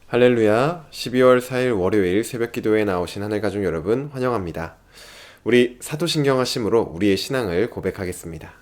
할렐루야, 12월 4일 월요일 새벽 기도에 나오신 하늘가족 여러분 환영합니다. 우리 사도신경 하심으로 우리의 신앙을 고백하겠습니다.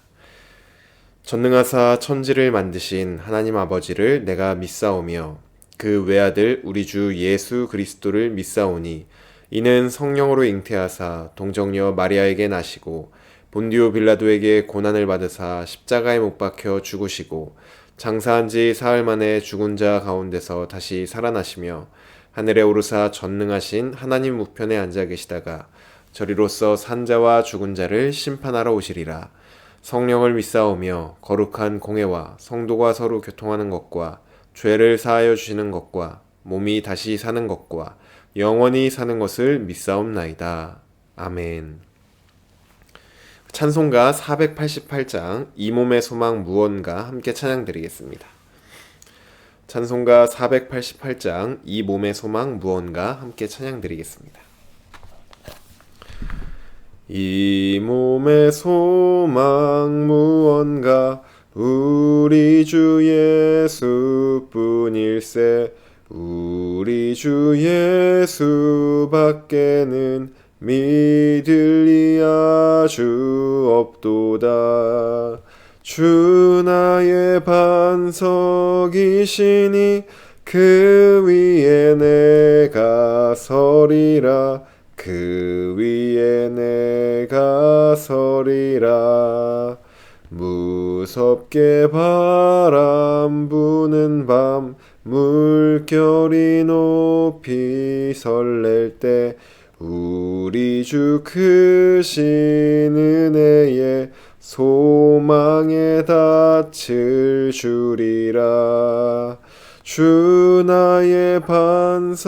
전능하사 천지를 만드신 하나님 아버지를 내가 믿사오며 그 외아들 우리 주 예수 그리스도를 믿사오니 이는 성령으로 잉태하사 동정녀 마리아에게 나시고 본디오 빌라도에게 고난을 받으사 십자가에 못 박혀 죽으시고 장사한 지 사흘 만에 죽은 자 가운데서 다시 살아나시며 하늘에 오르사 전능하신 하나님 우편에 앉아 계시다가 저리로서 산자와 죽은 자를 심판하러 오시리라. 성령을 믿사오며 거룩한 공회와 성도가 서로 교통하는 것과 죄를 사하여 주시는 것과 몸이 다시 사는 것과 영원히 사는 것을 믿사옵나이다. 아멘. 찬송가 488장 이 몸의 소망 무언가 함께 찬양드리겠습니다. 찬송가 488장 이 몸의 소망 무언가 함께 찬양드리겠습니다. 이 몸의 소망 무언가 우리 주 예수뿐일세. 우리 주 예수 밖에는 믿을 이 아주 없도다. 주 나의 반석이시니 그 위에 내가 서리라. 그 위에 내가 서리라. 무섭게 바람 부는 밤 물결이 높이 설렐 때 우리 주 크신 은혜에 소망에 닻을 주리라. 주 나의 반석이시니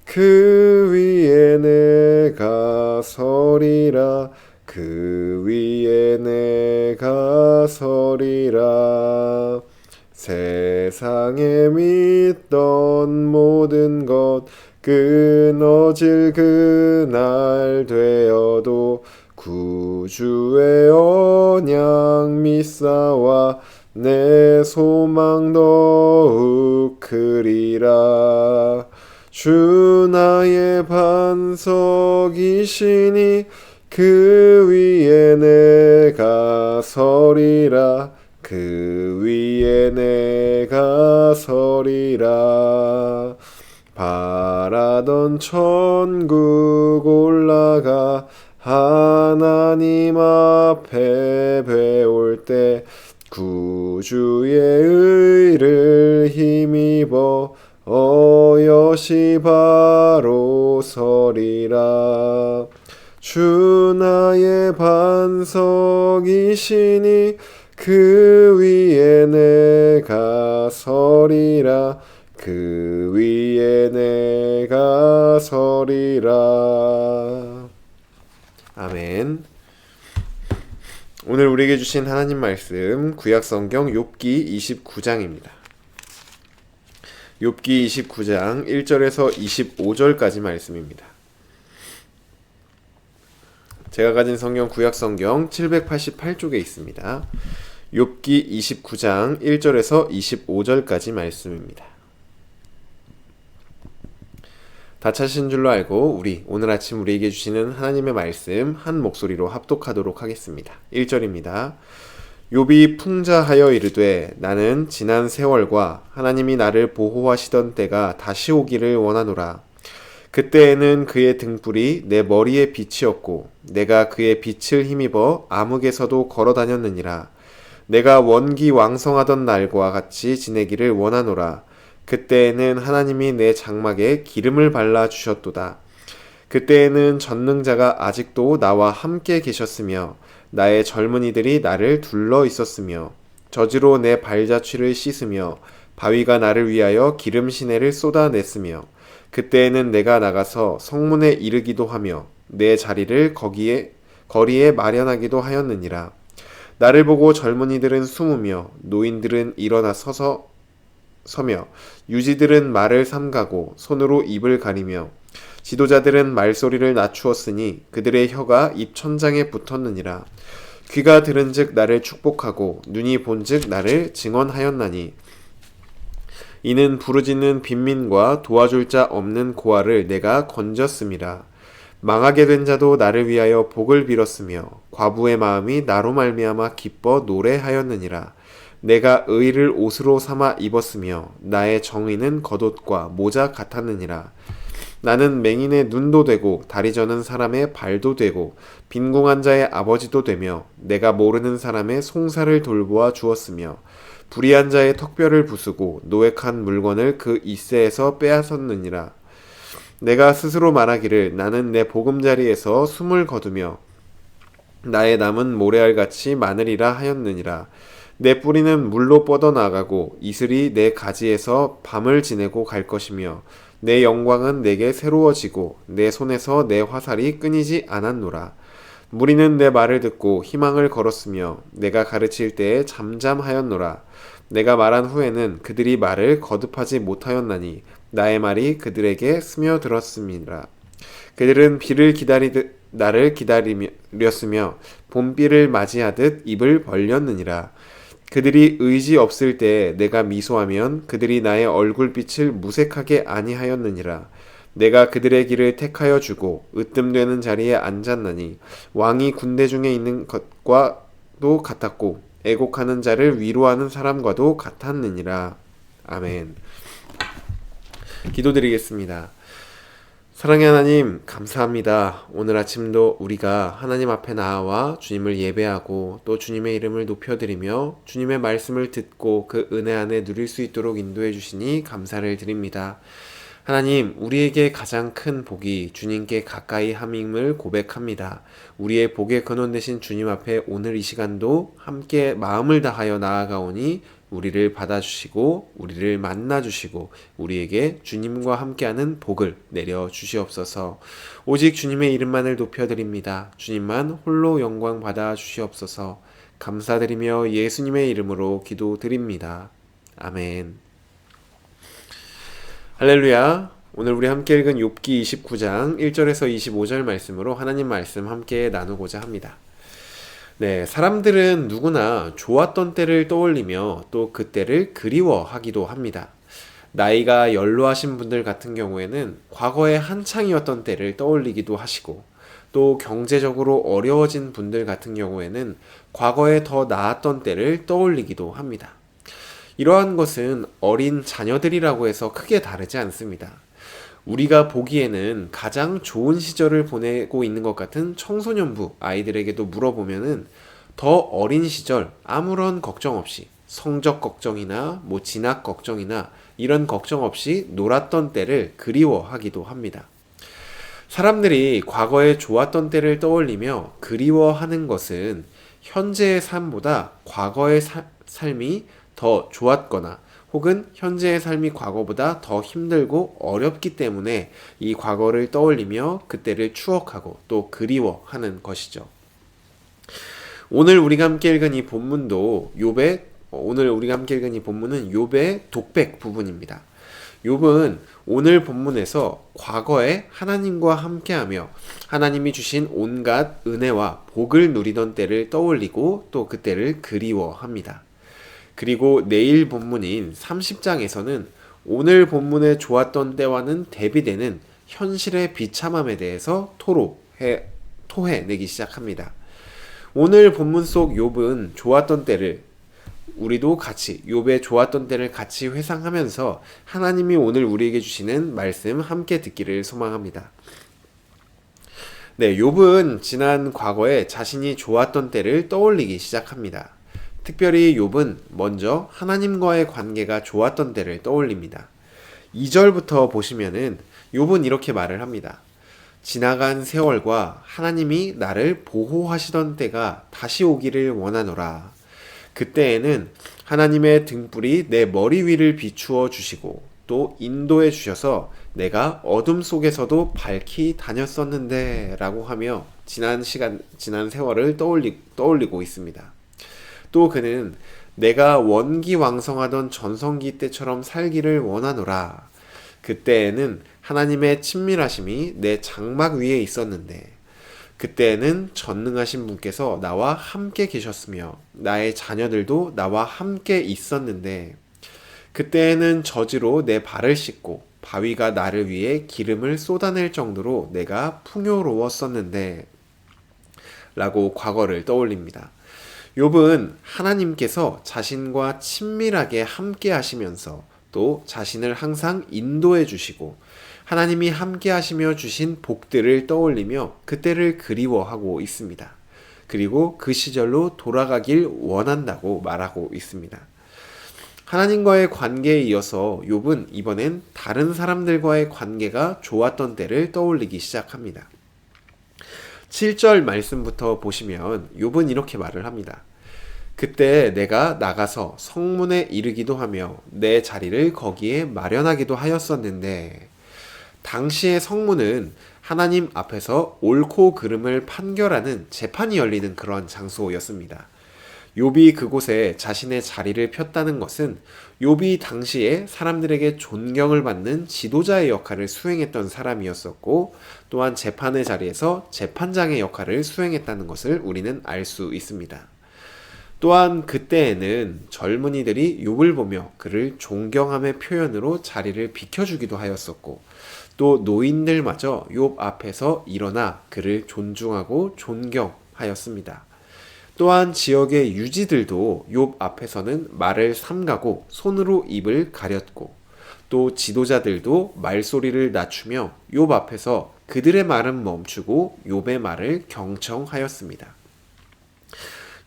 그 위에 내가 서리라. 그 위에 내가 서리라. 세상에 믿던 모든 것 끊어질 그날 되어도 구주의 언약 믿사와 내 소망 더욱 크리라. 주 나의 반석이시니 그 위에 내가 서리라. 그 위에 내가 서리라. 바라던 천국 올라가 하나님 앞에 배울 때 구주의 의를 힘입어 어여시 바로 서리라. 주 나의 반석이시니 그 위에 내가 서리라. 그 위에 내가 서리라. 아멘. 오늘 우리에게 주신 하나님 말씀 구약성경 욥기 29장입니다. 욥기 29장 1절에서 25절까지 말씀입니다. 제가 가진 성경 구약성경 788쪽에 있습니다. 욥기 29장 1절에서 25절까지 말씀입니다. 다 찾으신 줄로 알고 우리 오늘 아침 우리에게 주시는 하나님의 말씀 한 목소리로 합독하도록 하겠습니다. 1절입니다. 욥이 풍자하여 이르되 나는 지난 세월과 하나님이 나를 보호하시던 때가 다시 오기를 원하노라. 그때에는 그의 등불이 내 머리에 빛이었고 내가 그의 빛을 힘입어 암흑에서도 걸어 다녔느니라. 내가 원기 왕성하던 날과 같이 지내기를 원하노라. 그때에는 하나님이 내 장막에 기름을 발라 주셨도다. 그때에는 전능자가 아직도 나와 함께 계셨으며 나의 젊은이들이 나를 둘러 있었으며 저지로 내 발자취를 씻으며 바위가 나를 위하여 기름 시내를 쏟아냈으며 그때에는 내가 나가서 성문에 이르기도 하며 내 자리를 거리에 마련하기도 하였느니라. 나를 보고 젊은이들은 숨으며 노인들은 일어나 서며 유지들은 말을 삼가고 손으로 입을 가리며 지도자들은 말소리를 낮추었으니 그들의 혀가 입 천장에 붙었느니라. 귀가 들은즉 나를 축복하고 눈이 본즉 나를 증언하였나니 이는 부르짖는 빈민과 도와줄 자 없는 고아를 내가 건졌음이라. 망하게 된 자도 나를 위하여 복을 빌었으며 과부의 마음이 나로 말미암아 기뻐 노래하였느니라. 내가 의를 옷으로 삼아 입었으며 나의 정의는 겉옷과 모자 같았느니라. 나는 맹인의 눈도 되고 다리 저는 사람의 발도 되고 빈궁한 자의 아버지도 되며 내가 모르는 사람의 송사를 돌보아 주었으며 불의한 자의 턱뼈를 부수고 노획한 물건을 그 이새에서 빼앗았느니라. 내가 스스로 말하기를 나는 내 보금자리에서 숨을 거두며 나의 남은 모래알같이 많으리라 하였느니라. 내 뿌리는 물로 뻗어나가고 이슬이 내 가지에서 밤을 지내고 갈 것이며 내 영광은 내게 새로워지고 내 손에서 내 화살이 끊이지 않았노라. 무리는 내 말을 듣고 희망을 걸었으며 내가 가르칠 때에 잠잠하였노라. 내가 말한 후에는 그들이 말을 거듭하지 못하였나니 나의 말이 그들에게 스며들었습니다. 그들은 비를 기다리듯 나를 기다렸으며 봄비를 맞이하듯 입을 벌렸느니라. 그들이 의지 없을 때에 내가 미소하면 그들이 나의 얼굴빛을 무색하게 아니하였느니라. 내가 그들의 길을 택하여 주고 으뜸되는 자리에 앉았나니 왕이 군대 중에 있는 것과도 같았고 애곡하는 자를 위로하는 사람과도 같았느니라. 아멘. 기도드리겠습니다. 사랑의 하나님, 감사합니다. 오늘 아침도 우리가 하나님 앞에 나아와 주님을 예배하고 또 주님의 이름을 높여드리며 주님의 말씀을 듣고 그 은혜 안에 누릴 수 있도록 인도해 주시니 감사를 드립니다. 하나님, 우리에게 가장 큰 복이 주님께 가까이 함임을 고백합니다. 우리의 복의 근원 되신 주님 앞에 오늘 이 시간도 함께 마음을 다하여 나아가오니 우리를 받아주시고 우리를 만나주시고 우리에게 주님과 함께하는 복을 내려주시옵소서. 오직 주님의 이름만을 높여드립니다. 주님만 홀로 영광 받아주시옵소서. 감사드리며 예수님의 이름으로 기도드립니다. 아멘. 할렐루야. 오늘 우리 함께 읽은 욥기 29장 1절에서 25절 말씀으로 하나님 말씀 함께 나누고자 합니다. 네, 사람들은 누구나 좋았던 때를 떠올리며 또 그때를 그리워하기도 합니다. 나이가 연로하신 분들 같은 경우에는 과거에 한창이었던 때를 떠올리기도 하시고 또 경제적으로 어려워진 분들 같은 경우에는 과거에 더 나았던 때를 떠올리기도 합니다. 이러한 것은 어린 자녀들이라고 해서 크게 다르지 않습니다. 우리가 보기에는 가장 좋은 시절을 보내고 있는 것 같은 청소년부 아이들에게도 물어보면은 더 어린 시절 아무런 걱정 없이 성적 걱정이나 진학 걱정이나 이런 걱정 없이 놀았던 때를 그리워하기도 합니다. 사람들이 과거에 좋았던 때를 떠올리며 그리워하는 것은 현재의 삶보다 과거의 삶이 더 좋았거나 혹은 현재의 삶이 과거보다 더 힘들고 어렵기 때문에 이 과거를 떠올리며 그때를 추억하고 또 그리워하는 것이죠. 오늘 우리가 함께 읽은 이 본문도 오늘 우리가 함께 읽은 이 본문은 욥의 독백 부분입니다. 욥은 오늘 본문에서 과거에 하나님과 함께하며 하나님이 주신 온갖 은혜와 복을 누리던 때를 떠올리고 또 그때를 그리워합니다. 그리고 내일 본문인 30장에서는 오늘 본문에 좋았던 때와는 대비되는 현실의 비참함에 대해서 토해내기 시작합니다. 오늘 본문 속 욥은 좋았던 때를 우리도 같이 욥의 좋았던 때를 같이 회상하면서 하나님이 오늘 우리에게 주시는 말씀 함께 듣기를 소망합니다. 네, 욥은 지난 과거에 자신이 좋았던 때를 떠올리기 시작합니다. 특별히 욥은 먼저 하나님과의 관계가 좋았던 때를 떠올립니다. 2절부터 보시면은 욥은 이렇게 말을 합니다. 지나간 세월과 하나님이 나를 보호하시던 때가 다시 오기를 원하노라. 그때에는 하나님의 등불이 내 머리 위를 비추어 주시고 또 인도해 주셔서 내가 어둠 속에서도 밝히 다녔었는데 라고 하며 지난 세월을 떠올리고 있습니다. 또 그는 내가 원기왕성하던 전성기 때처럼 살기를 원하노라. 그때에는 하나님의 친밀하심이 내 장막 위에 있었는데 그때에는 전능하신 분께서 나와 함께 계셨으며 나의 자녀들도 나와 함께 있었는데 그때에는 저지로 내 발을 씻고 바위가 나를 위해 기름을 쏟아낼 정도로 내가 풍요로웠었는데 라고 과거를 떠올립니다. 욥은 하나님께서 자신과 친밀하게 함께 하시면서 또 자신을 항상 인도해 주시고 하나님이 함께 하시며 주신 복들을 떠올리며 그때를 그리워하고 있습니다. 그리고 그 시절로 돌아가길 원한다고 말하고 있습니다. 하나님과의 관계에 이어서 욥은 이번엔 다른 사람들과의 관계가 좋았던 때를 떠올리기 시작합니다. 7절 말씀부터 보시면 욥은 이렇게 말을 합니다. 그때 내가 나가서 성문에 이르기도 하며 내 자리를 거기에 마련하기도 하였었는데 당시의 성문은 하나님 앞에서 옳고 그름을 판결하는 재판이 열리는 그런 장소였습니다. 욥이 그곳에 자신의 자리를 폈다는 것은 욥이 당시에 사람들에게 존경을 받는 지도자의 역할을 수행했던 사람이었었고 또한 재판의 자리에서 재판장의 역할을 수행했다는 것을 우리는 알 수 있습니다. 또한 그때에는 젊은이들이 욥을 보며 그를 존경함의 표현으로 자리를 비켜주기도 하였었고 또 노인들마저 욥 앞에서 일어나 그를 존중하고 존경하였습니다. 또한 지역의 유지들도 욥 앞에서는 말을 삼가고 손으로 입을 가렸고 또 지도자들도 말소리를 낮추며 욥 앞에서 그들의 말은 멈추고 욥의 말을 경청하였습니다.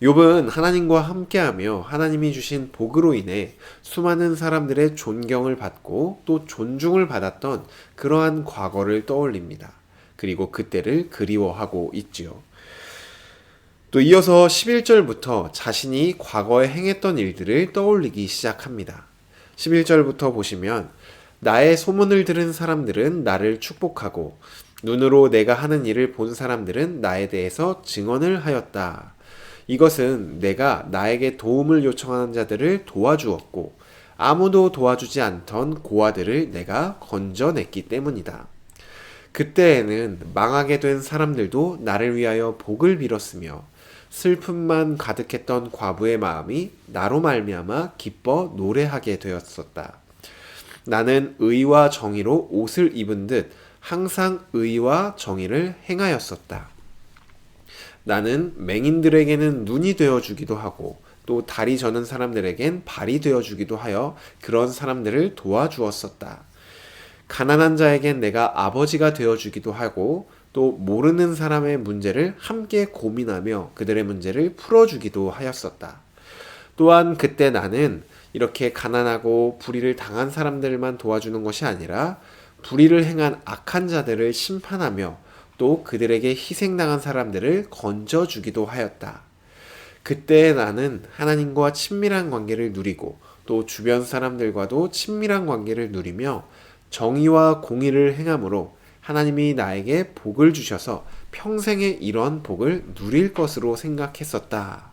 욥은 하나님과 함께하며 하나님이 주신 복으로 인해 수많은 사람들의 존경을 받고 또 존중을 받았던 그러한 과거를 떠올립니다. 그리고 그때를 그리워하고 있지요. 또 이어서 11절부터 자신이 과거에 행했던 일들을 떠올리기 시작합니다. 11절부터 보시면 나의 소문을 들은 사람들은 나를 축복하고 눈으로 내가 하는 일을 본 사람들은 나에 대해서 증언을 하였다. 이것은 내가 나에게 도움을 요청하는 자들을 도와주었고 아무도 도와주지 않던 고아들을 내가 건져냈기 때문이다. 그때에는 망하게 된 사람들도 나를 위하여 복을 빌었으며 슬픔만 가득했던 과부의 마음이 나로 말미암아 기뻐 노래하게 되었었다. 나는 의와 정의로 옷을 입은 듯 항상 의와 정의를 행하였었다. 나는 맹인들에게는 눈이 되어주기도 하고 또 다리 저는 사람들에겐 발이 되어주기도 하여 그런 사람들을 도와주었었다. 가난한 자에겐 내가 아버지가 되어주기도 하고 또 모르는 사람의 문제를 함께 고민하며 그들의 문제를 풀어주기도 하였었다. 또한 그때 나는 이렇게 가난하고 불의를 당한 사람들만 도와주는 것이 아니라 불의를 행한 악한 자들을 심판하며 또 그들에게 희생당한 사람들을 건져주기도 하였다. 그때 나는 하나님과 친밀한 관계를 누리고 또 주변 사람들과도 친밀한 관계를 누리며 정의와 공의를 행함으로 하나님이 나에게 복을 주셔서 평생에 이런 복을 누릴 것으로 생각했었다.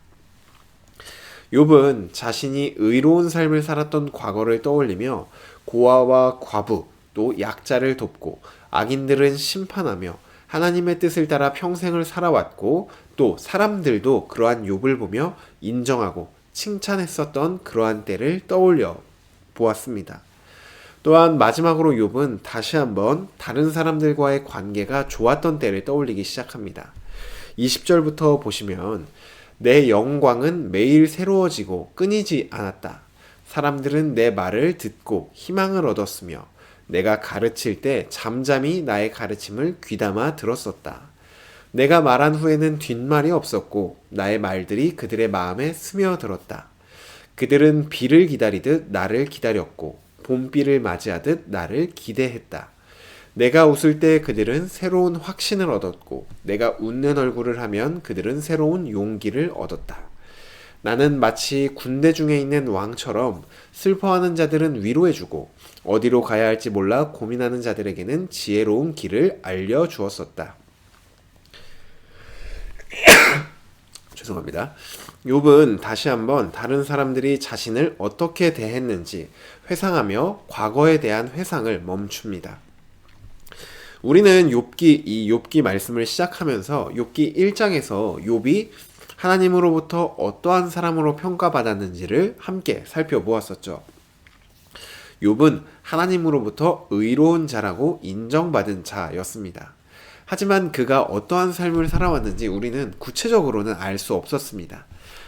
욥은 자신이 의로운 삶을 살았던 과거를 떠올리며 고아와 과부 또 약자를 돕고 악인들은 심판하며 하나님의 뜻을 따라 평생을 살아왔고 또 사람들도 그러한 욥을 보며 인정하고 칭찬했었던 그러한 때를 떠올려 보았습니다. 또한 마지막으로 욥은 다시 한번 다른 사람들과의 관계가 좋았던 때를 떠올리기 시작합니다. 20절부터 보시면 내 영광은 매일 새로워지고 끊이지 않았다. 사람들은 내 말을 듣고 희망을 얻었으며 내가 가르칠 때 잠잠히 나의 가르침을 귀담아 들었었다. 내가 말한 후에는 뒷말이 없었고 나의 말들이 그들의 마음에 스며들었다. 그들은 비를 기다리듯 나를 기다렸고 봄비를 맞이하듯 나를 기대했다. 내가 웃을 때 그들은 새로운 확신을 얻었고 내가 웃는 얼굴을 하면 그들은 새로운 용기를 얻었다. 나는 마치 군대 중에 있는 왕처럼 슬퍼하는 자들은 위로해주고 어디로 가야 할지 몰라 고민하는 자들에게는 지혜로운 길을 알려주었었다. 죄송합니다. 욥은 다시 한번 다른 사람들이 자신을 어떻게 대했는지 회상하며 과거에 대한 회상을 멈춥니다. 우리는 이 욥기 말씀을 시작하면서 욥기 1장에서 욥이 하나님으로부터 어떠한 사람으로 평가받았는지를 함께 살펴보았었죠. 욥은 하나님으로부터 의로운 자라고 인정받은 자였습니다. 하지만 그가 어떠한 삶을 살아왔는지 우리는 구체적으로는 알 수 없었습니다.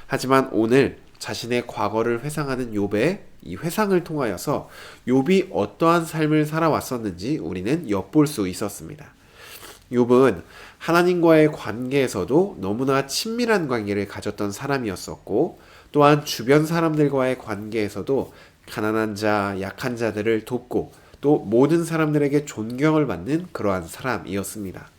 하지만 오늘 자신의 과거를 회상하는 욥의 이 회상을 통하여서 욥이 어떠한 삶을 살아왔었는지 우리는 엿볼 수 있었습니다. 욥은 하나님과의 관계에서도 너무나 친밀한 관계를 가졌던 사람이었었고, 또한 주변 사람들과의 관계에서도 가난한 자, 약한 자들을 돕고 또 모든 사람들에게 존경을 받는 그러한 사람이었습니다.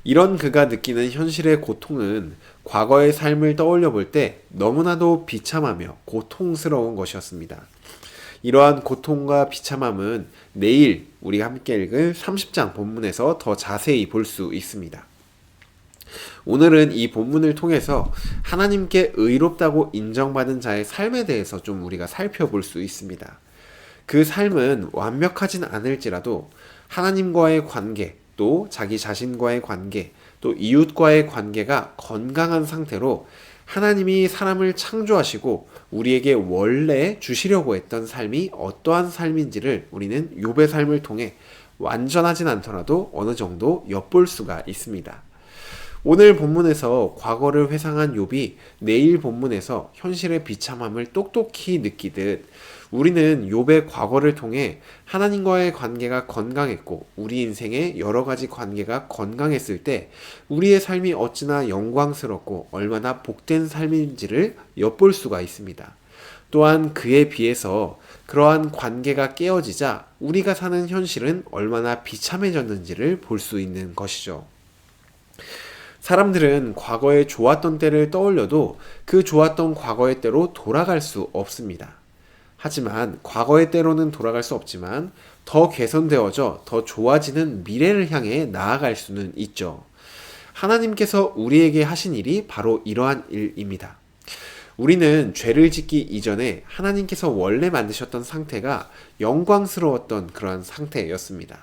이런 그가 느끼는 현실의 고통은 과거의 삶을 떠올려 볼 때 너무나도 비참하며 고통스러운 것이었습니다. 이러한 고통과 비참함은 내일 우리가 함께 읽을 30장 본문에서 더 자세히 볼 수 있습니다. 오늘은 이 본문을 통해서 하나님께 의롭다고 인정받은 자의 삶에 대해서 좀 우리가 살펴볼 수 있습니다. 그 삶은 완벽하진 않을지라도 하나님과의 관계, 또 자기 자신과의 관계, 또 이웃과의 관계가 건강한 상태로 하나님이 사람을 창조하시고 우리에게 원래 주시려고 했던 삶이 어떠한 삶인지를 우리는 욥의 삶을 통해 완전하진 않더라도 어느 정도 엿볼 수가 있습니다. 오늘 본문에서 과거를 회상한 욥이 내일 본문에서 현실의 비참함을 똑똑히 느끼듯 우리는 욥의 과거를 통해 하나님과의 관계가 건강했고 우리 인생의 여러 가지 관계가 건강했을 때 우리의 삶이 어찌나 영광스럽고 얼마나 복된 삶인지를 엿볼 수가 있습니다. 또한 그에 비해서 그러한 관계가 깨어지자 우리가 사는 현실은 얼마나 비참해졌는지를 볼 수 있는 것이죠. 사람들은 과거에 좋았던 때를 떠올려도 그 좋았던 과거의 때로 돌아갈 수 없습니다. 하지만 과거의 때로는 돌아갈 수 없지만 더 개선되어져 더 좋아지는 미래를 향해 나아갈 수는 있죠. 하나님께서 우리에게 하신 일이 바로 이러한 일입니다. 우리는 죄를 짓기 이전에 하나님께서 원래 만드셨던 상태가 영광스러웠던 그러한 상태였습니다.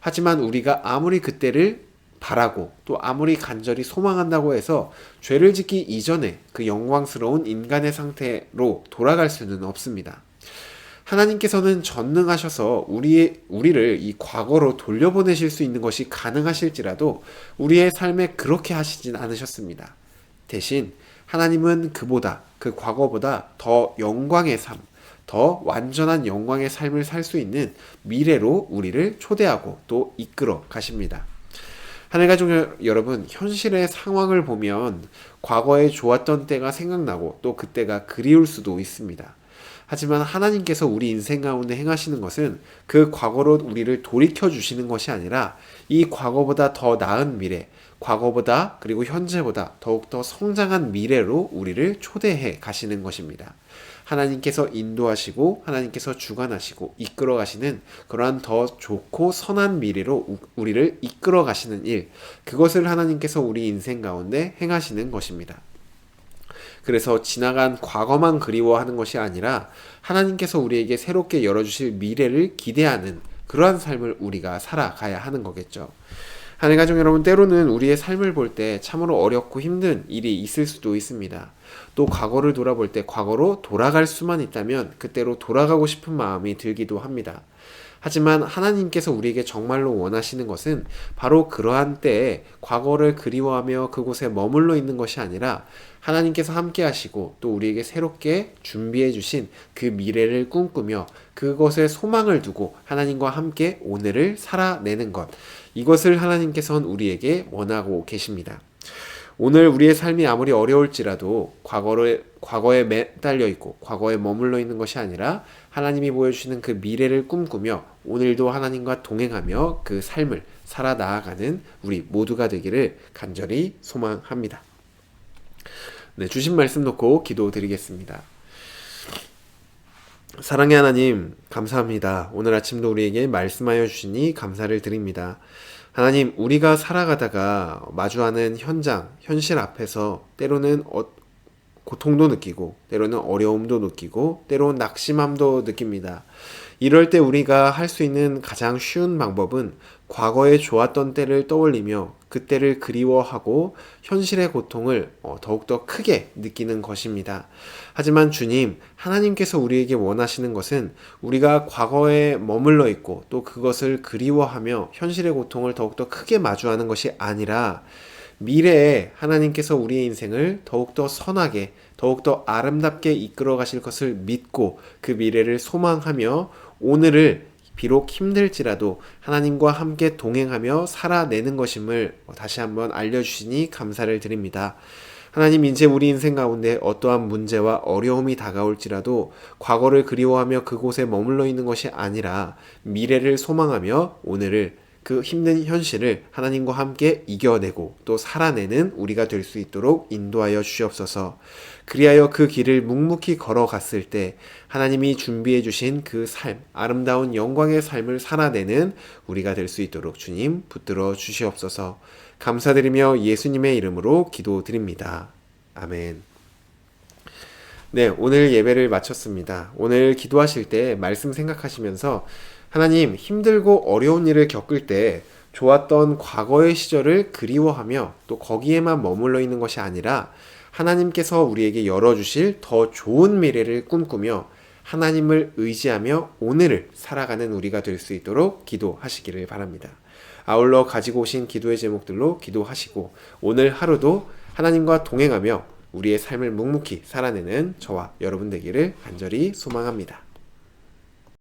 하지만 우리가 아무리 그때를 바라고 또 아무리 간절히 소망한다고 해서 죄를 짓기 이전에 그 영광스러운 인간의 상태로 돌아갈 수는 없습니다. 하나님께서는 전능하셔서 우리를 이 과거로 돌려보내실 수 있는 것이 가능하실지라도 우리의 삶에 그렇게 하시진 않으셨습니다. 대신 하나님은 그 과거보다 더 영광의 삶, 더 완전한 영광의 삶을 살 수 있는 미래로 우리를 초대하고 또 이끌어 가십니다. 하늘가족 여러분, 현실의 상황을 보면 과거에 좋았던 때가 생각나고 또 그때가 그리울 수도 있습니다. 하지만 하나님께서 우리 인생 가운데 행하시는 것은 그 과거로 우리를 돌이켜 주시는 것이 아니라 이 과거보다 더 나은 미래, 과거보다 그리고 현재보다 더욱더 성장한 미래로 우리를 초대해 가시는 것입니다. 하나님께서 인도하시고 하나님께서 주관하시고 이끌어 가시는 그러한 더 좋고 선한 미래로 우리를 이끌어 가시는 일, 그것을 하나님께서 우리 인생 가운데 행하시는 것입니다. 그래서 지나간 과거만 그리워하는 것이 아니라 하나님께서 우리에게 새롭게 열어주실 미래를 기대하는 그러한 삶을 우리가 살아가야 하는 거겠죠. 하늘가족 여러분, 때로는 우리의 삶을 볼 때 참으로 어렵고 힘든 일이 있을 수도 있습니다. 또 과거를 돌아볼 때 과거로 돌아갈 수만 있다면 그때로 돌아가고 싶은 마음이 들기도 합니다. 하지만 하나님께서 우리에게 정말로 원하시는 것은 바로 그러한 때에 과거를 그리워하며 그곳에 머물러 있는 것이 아니라 하나님께서 함께 하시고 또 우리에게 새롭게 준비해 주신 그 미래를 꿈꾸며 그것에 소망을 두고 하나님과 함께 오늘을 살아내는 것, 이것을 하나님께서는 우리에게 원하고 계십니다. 오늘 우리의 삶이 아무리 어려울지라도 과거에 매달려 있고 과거에 머물러 있는 것이 아니라 하나님이 보여주시는 그 미래를 꿈꾸며 오늘도 하나님과 동행하며 그 삶을 살아 나아가는 우리 모두가 되기를 간절히 소망합니다. 네, 주신 말씀 놓고 기도드리겠습니다. 사랑의 하나님, 감사합니다. 오늘 아침도 우리에게 말씀하여 주시니 감사를 드립니다. 하나님, 우리가 살아가다가 마주하는 현실 앞에서 때로는 고통도 느끼고 때로는 어려움도 느끼고 때로는 낙심함도 느낍니다. 이럴 때 우리가 할 수 있는 가장 쉬운 방법은 과거에 좋았던 때를 떠올리며 그때를 그리워하고 현실의 고통을 더욱더 크게 느끼는 것입니다. 하지만 주님, 하나님께서 우리에게 원하시는 것은 우리가 과거에 머물러 있고 또 그것을 그리워하며 현실의 고통을 더욱더 크게 마주하는 것이 아니라 미래에 하나님께서 우리의 인생을 더욱더 선하게, 더욱더 아름답게 이끌어 가실 것을 믿고 그 미래를 소망하며 오늘을 비록 힘들지라도 하나님과 함께 동행하며 살아내는 것임을 다시 한번 알려주시니 감사를 드립니다. 하나님, 이제 우리 인생 가운데 어떠한 문제와 어려움이 다가올지라도 과거를 그리워하며 그곳에 머물러 있는 것이 아니라 미래를 소망하며 오늘을 그 힘든 현실을 하나님과 함께 이겨내고 또 살아내는 우리가 될 수 있도록 인도하여 주시옵소서. 그리하여 그 길을 묵묵히 걸어갔을 때 하나님이 준비해 주신 그 삶, 아름다운 영광의 삶을 살아내는 우리가 될 수 있도록 주님 붙들어 주시옵소서. 감사드리며 예수님의 이름으로 기도드립니다. 아멘. 네, 오늘 예배를 마쳤습니다. 오늘 기도하실 때 말씀 생각하시면서 하나님, 힘들고 어려운 일을 겪을 때 좋았던 과거의 시절을 그리워하며 또 거기에만 머물러 있는 것이 아니라 하나님께서 우리에게 열어주실 더 좋은 미래를 꿈꾸며 하나님을 의지하며 오늘을 살아가는 우리가 될 수 있도록 기도하시기를 바랍니다. 아울러 가지고 오신 기도의 제목들로 기도하시고 오늘 하루도 하나님과 동행하며 우리의 삶을 묵묵히 살아내는 저와 여러분 되기를 간절히 소망합니다.